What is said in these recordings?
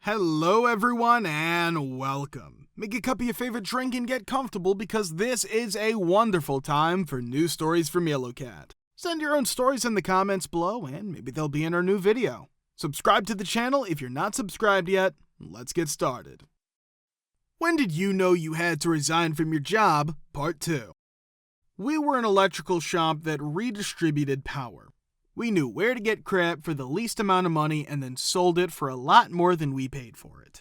Hello everyone and welcome. Make a cup of your favorite drink and get comfortable because this is a wonderful time for news stories from YellowCat. Send your own stories in the comments below and maybe they'll be in our new video. Subscribe to the channel if you're not subscribed yet. Let's get started. When did you know you had to resign from your job? Part 2. We were an electrical shop that redistributed power. We knew where to get crap for the least amount of money and then sold it for a lot more than we paid for it.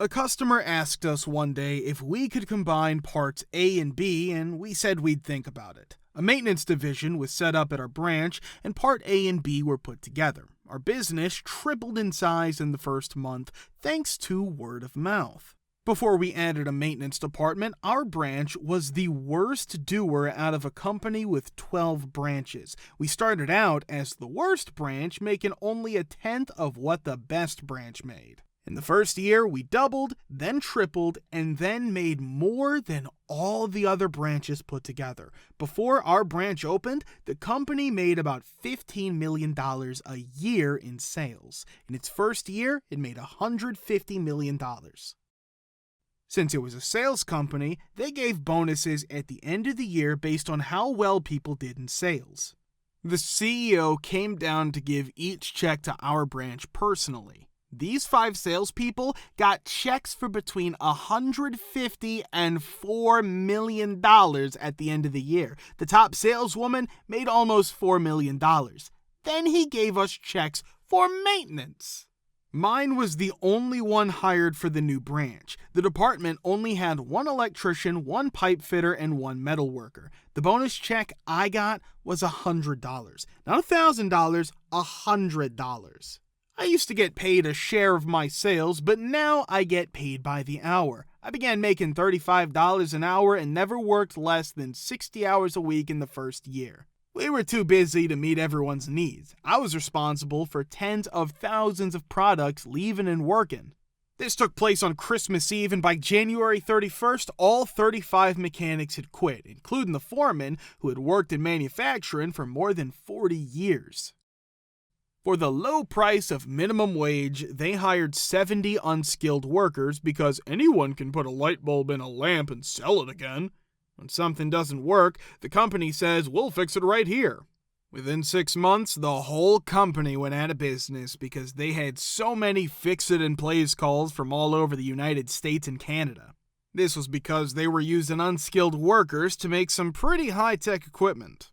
A customer asked us one day if we could combine parts A and B, and we said we'd think about it. A maintenance division was set up at our branch, and part A and B were put together. Our business tripled in size in the first month thanks to word of mouth. Before we added a maintenance department, our branch was the worst doer out of a company with 12 branches. We started out as the worst branch, making only a tenth of what the best branch made. In the first year, we doubled, then tripled, and then made more than all the other branches put together. Before our branch opened, the company made about $15 million a year in sales. In its first year, it made $150 million. Since it was a sales company, they gave bonuses at the end of the year based on how well people did in sales. The CEO came down to give each check to our branch personally. These 5 salespeople got checks for between $150 and $4 million at the end of the year. The top saleswoman made almost $4 million. Then he gave us checks for maintenance. Mine was the only one hired for the new branch. The department only had 1 electrician, 1 pipe fitter, and 1 metal worker. The bonus check I got was $100. Not $1,000, $100. I used to get paid a share of my sales, but now I get paid by the hour. I began making $35 an hour and never worked less than 60 hours a week in the first year. We were too busy to meet everyone's needs. I was responsible for tens of thousands of products leaving and working. This took place on Christmas Eve, and by January 31st, all 35 mechanics had quit, including the foreman who had worked in manufacturing for more than 40 years. For the low price of minimum wage, they hired 70 unskilled workers because anyone can put a light bulb in a lamp and sell it again. When something doesn't work, the company says, we'll fix it right here. Within 6 months, the whole company went out of business because they had so many fix-it-in-place calls from all over the United States and Canada. This was because they were using unskilled workers to make some pretty high-tech equipment.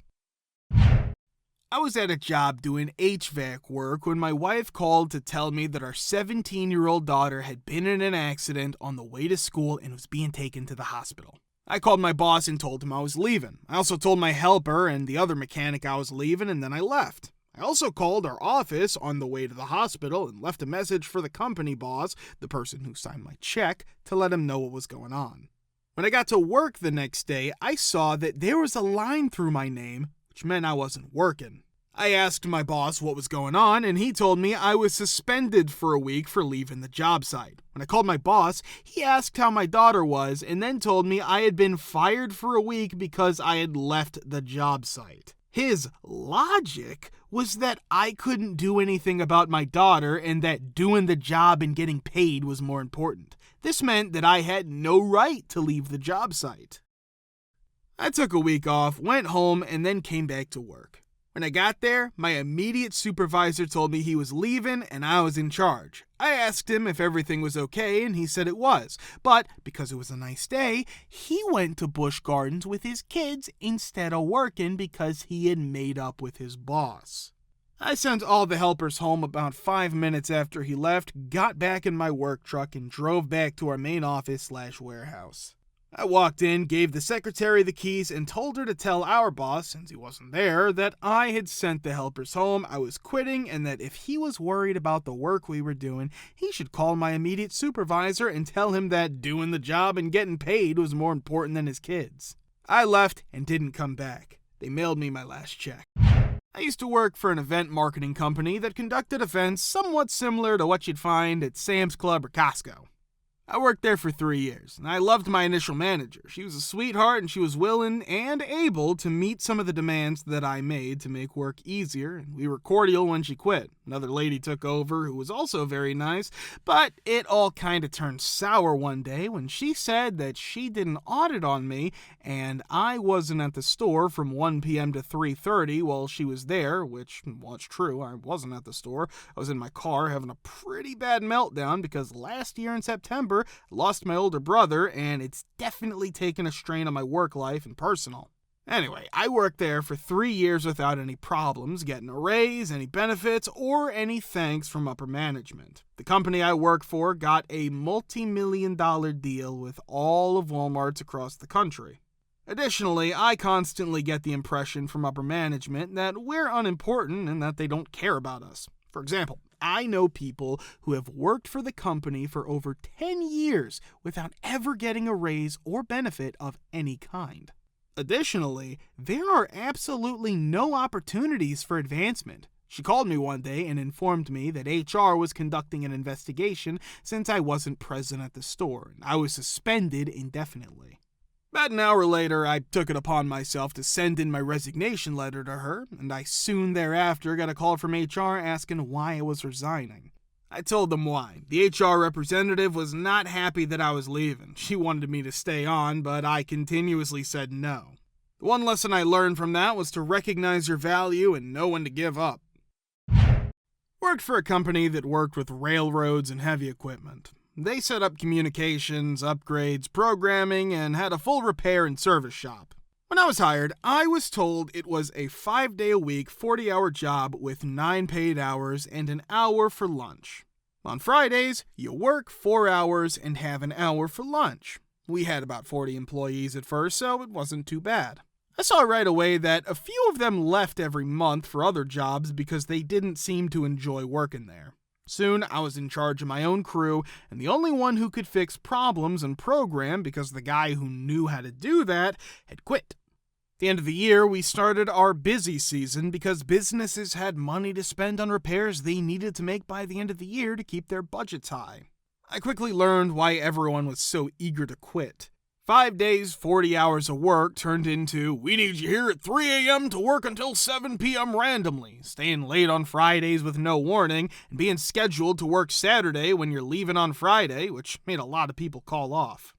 I was at a job doing HVAC work when my wife called to tell me that our 17-year-old daughter had been in an accident on the way to school and was being taken to the hospital. I called my boss and told him I was leaving. I also told my helper and the other mechanic I was leaving, and then I left. I also called our office on the way to the hospital and left a message for the company boss, the person who signed my check, to let him know what was going on. When I got to work the next day, I saw that there was a line through my name, which meant I wasn't working. I asked my boss what was going on, and he told me I was suspended for a week for leaving the job site. When I called my boss, he asked how my daughter was, and then told me I had been fired for a week because I had left the job site. His logic was that I couldn't do anything about my daughter and that doing the job and getting paid was more important. This meant that I had no right to leave the job site. I took a week off, went home, and then came back to work. When I got there, my immediate supervisor told me he was leaving and I was in charge. I asked him if everything was okay and he said it was, but because it was a nice day, he went to Busch Gardens with his kids instead of working because he had made up with his boss. I sent all the helpers home about 5 minutes after he left, got back in my work truck and drove back to our main office/warehouse. I walked in, gave the secretary the keys, and told her to tell our boss, since he wasn't there, that I had sent the helpers home, I was quitting, and that if he was worried about the work we were doing, he should call my immediate supervisor and tell him that doing the job and getting paid was more important than his kids. I left and didn't come back. They mailed me my last check. I used to work for an event marketing company that conducted events somewhat similar to what you'd find at Sam's Club or Costco. I worked there for 3 years, and I loved my initial manager. She was a sweetheart, and she was willing and able to meet some of the demands that I made to make work easier, and we were cordial when she quit. Another lady took over who was also very nice, but it all kind of turned sour one day when she said that she did an audit on me and I wasn't at the store from 1 p.m. to 3:30 while she was there, which was true. I wasn't at the store. I was in my car having a pretty bad meltdown because last year in September, I lost my older brother and it's definitely taken a strain on my work life and personal. Anyway, I worked there for 3 years without any problems, getting a raise, any benefits, or any thanks from upper management. The company I work for got a multi-million-dollar deal with all of Walmarts across the country. Additionally, I constantly get the impression from upper management that we're unimportant and that they don't care about us. For example, I know people who have worked for the company for over 10 years without ever getting a raise or benefit of any kind. Additionally, there are absolutely no opportunities for advancement. She called me one day and informed me that HR was conducting an investigation since I wasn't present at the store, and I was suspended indefinitely. About an hour later, I took it upon myself to send in my resignation letter to her, and I soon thereafter got a call from HR asking why I was resigning. I told them why. The HR representative was not happy that I was leaving. She wanted me to stay on, but I continuously said no. The one lesson I learned from that was to recognize your value and know when to give up. Worked for a company that worked with railroads and heavy equipment. They set up communications, upgrades, programming, and had a full repair and service shop. When I was hired, I was told it was a 5-day-a-week, 40-hour job with 9 paid hours and an hour for lunch. On Fridays, you work 4 hours and have an hour for lunch. We had about 40 employees at first, so it wasn't too bad. I saw right away that a few of them left every month for other jobs because they didn't seem to enjoy working there. Soon, I was in charge of my own crew and the only one who could fix problems and program because the guy who knew how to do that had quit. At the end of the year, we started our busy season because businesses had money to spend on repairs they needed to make by the end of the year to keep their budgets high. I quickly learned why everyone was so eager to quit. 5 days, 40 hours of work turned into, we need you here at 3 a.m. to work until 7 p.m. randomly, staying late on Fridays with no warning, and being scheduled to work Saturday when you're leaving on Friday, which made a lot of people call off.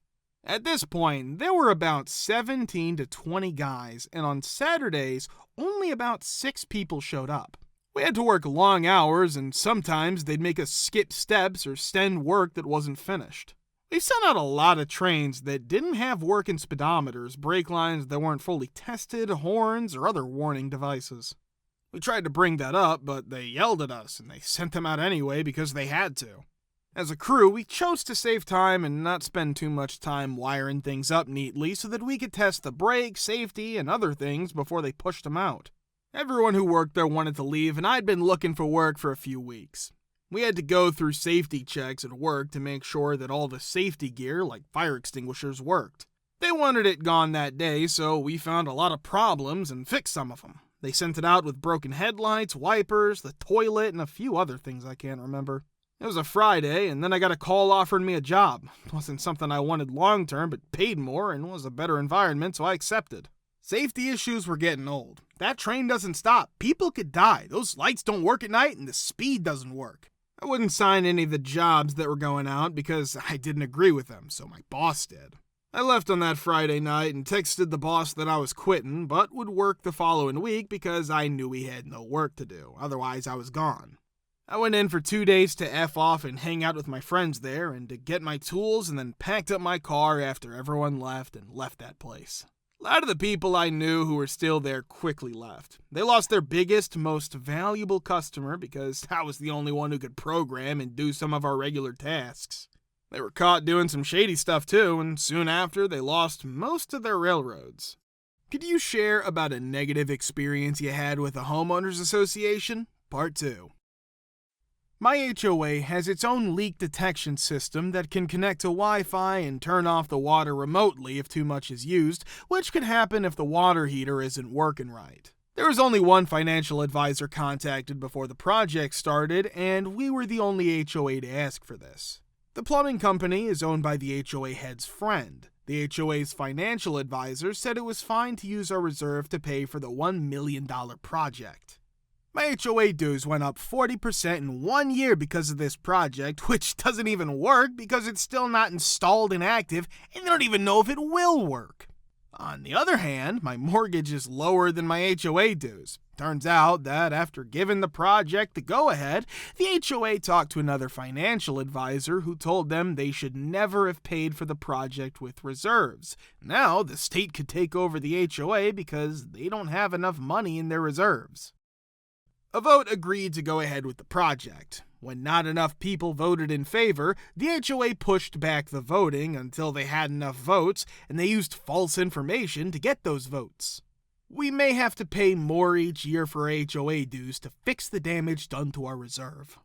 At this point, there were about 17 to 20 guys, and on Saturdays, only about 6 people showed up. We had to work long hours, and sometimes they'd make us skip steps or send work that wasn't finished. We've sent out a lot of trains that didn't have working speedometers, brake lines that weren't fully tested, horns, or other warning devices. We tried to bring that up, but they yelled at us, and they sent them out anyway because they had to. As a crew, we chose to save time and not spend too much time wiring things up neatly so that we could test the brake, safety, and other things before they pushed them out. Everyone who worked there wanted to leave, and I'd been looking for work for a few weeks. We had to go through safety checks at work to make sure that all the safety gear, like fire extinguishers, worked. They wanted it gone that day, so we found a lot of problems and fixed some of them. They sent it out with broken headlights, wipers, the toilet, and a few other things I can't remember. It was a Friday, and then I got a call offering me a job. It wasn't something I wanted long-term, but paid more and was a better environment, so I accepted. Safety issues were getting old. That train doesn't stop. People could die. Those lights don't work at night, and the speed doesn't work. I wouldn't sign any of the jobs that were going out because I didn't agree with them, so my boss did. I left on that Friday night and texted the boss that I was quitting, but would work the following week because I knew we had no work to do. Otherwise, I was gone. I went in for 2 days to F off and hang out with my friends there and to get my tools and then packed up my car after everyone left and left that place. A lot of the people I knew who were still there quickly left. They lost their biggest, most valuable customer because I was the only one who could program and do some of our regular tasks. They were caught doing some shady stuff too, and soon after they lost most of their railroads. Could you share about a negative experience you had with a homeowners association? Part 2. My HOA has its own leak detection system that can connect to Wi-Fi and turn off the water remotely if too much is used, which could happen if the water heater isn't working right. There was only one financial advisor contacted before the project started, and we were the only HOA to ask for this. The plumbing company is owned by the HOA head's friend. The HOA's financial advisor said it was fine to use our reserve to pay for the $1 million project. My HOA dues went up 40% in 1 year because of this project, which doesn't even work because it's still not installed and active, and they don't even know if it will work. On the other hand, my mortgage is lower than my HOA dues. Turns out that after giving the project the go-ahead, the HOA talked to another financial advisor who told them they should never have paid for the project with reserves. Now, the state could take over the HOA because they don't have enough money in their reserves. A vote agreed to go ahead with the project. When not enough people voted in favor, the HOA pushed back the voting until they had enough votes, and they used false information to get those votes. We may have to pay more each year for HOA dues to fix the damage done to our reserve.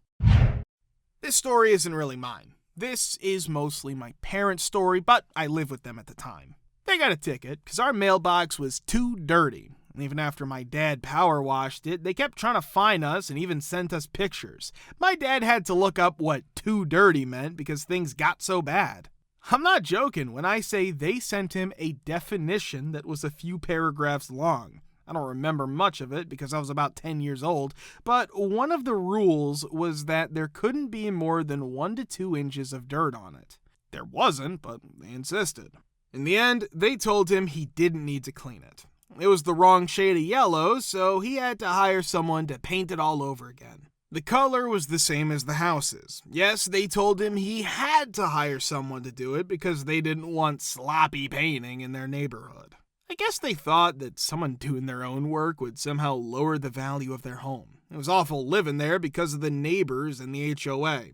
This story isn't really mine. This is mostly my parents' story, but I lived with them at the time. They got a ticket because our mailbox was too dirty. And even after my dad power washed it, they kept trying to fine us and even sent us pictures. My dad had to look up what too dirty meant because things got so bad. I'm not joking when I say they sent him a definition that was a few paragraphs long. I don't remember much of it because I was about 10 years old, but one of the rules was that there couldn't be more than 1 to 2 inches of dirt on it. There wasn't, but they insisted. In the end, they told him he didn't need to clean it. It was the wrong shade of yellow, so he had to hire someone to paint it all over again. The color was the same as the houses. Yes, they told him he had to hire someone to do it because they didn't want sloppy painting in their neighborhood. I guess they thought that someone doing their own work would somehow lower the value of their home. It was awful living there because of the neighbors and the HOA.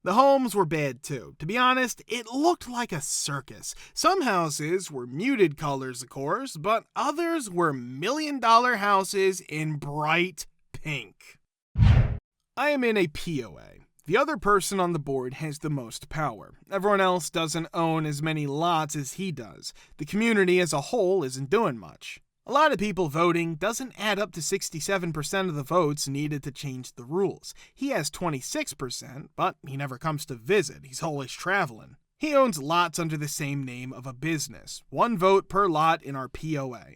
The homes were bad too. To be honest, it looked like a circus. Some houses were muted colors, of course, but others were million-dollar houses in bright pink. I am in a POA. The other person on the board has the most power. Everyone else doesn't own as many lots as he does. The community as a whole isn't doing much. A lot of people voting doesn't add up to 67% of the votes needed to change the rules. He has 26%, but he never comes to visit. He's always traveling. He owns lots under the same name of a business. 1 vote per lot in our POA.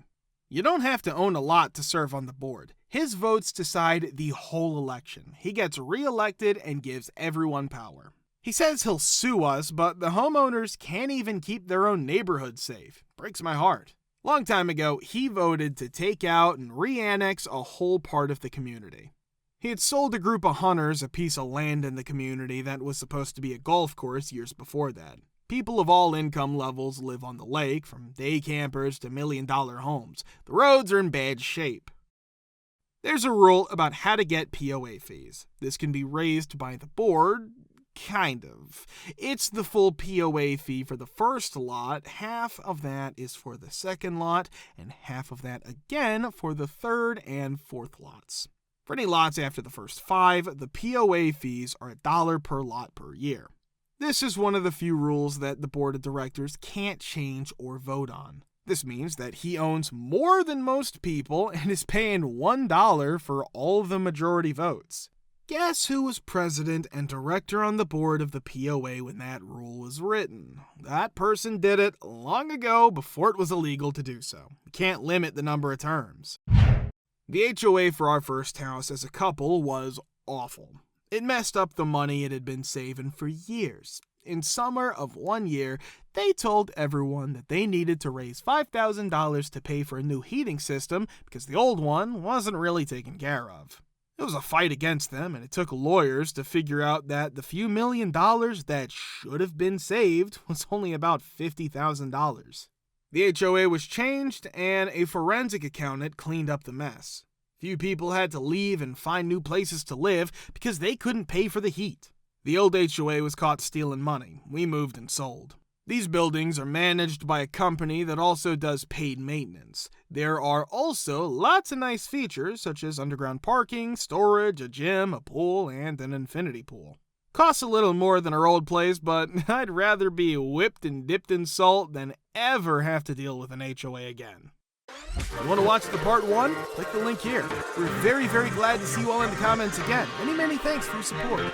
You don't have to own a lot to serve on the board. His votes decide the whole election. He gets re-elected and gives everyone power. He says he'll sue us, but the homeowners can't even keep their own neighborhood safe. Breaks my heart. Long time ago, he voted to take out and re-annex a whole part of the community. He had sold a group of hunters a piece of land in the community that was supposed to be a golf course years before that. People of all income levels live on the lake, from day campers to million-dollar homes. The roads are in bad shape. There's a rule about how to get POA fees. This can be raised by the board. Kind of. It's the full POA fee for the first lot, half of that is for the second lot, and half of that again for the third and fourth lots. For any lots after the first 5, the POA fees are $1 per lot per year. This is one of the few rules that the board of directors can't change or vote on. This means that he owns more than most people and is paying $1 for all of the majority votes. Guess who was president and director on the board of the POA when that rule was written? That person did it long ago before it was illegal to do so. You can't limit the number of terms. The HOA for our first house as a couple was awful. It messed up the money it had been saving for years. In summer of 1 year, they told everyone that they needed to raise $5,000 to pay for a new heating system because the old one wasn't really taken care of. It was a fight against them, and it took lawyers to figure out that the few $1,000,000 that should have been saved was only about $50,000. The HOA was changed, and a forensic accountant cleaned up the mess. Few people had to leave and find new places to live because they couldn't pay for the heat. The old HOA was caught stealing money. We moved and sold. These buildings are managed by a company that also does paid maintenance. There are also lots of nice features such as underground parking, storage, a gym, a pool, and an infinity pool. Costs a little more than our old place, but I'd rather be whipped and dipped in salt than ever have to deal with an HOA again. If you want to watch the part 1? Click the link here. We're very, very glad to see you all in the comments again. Many thanks for your support.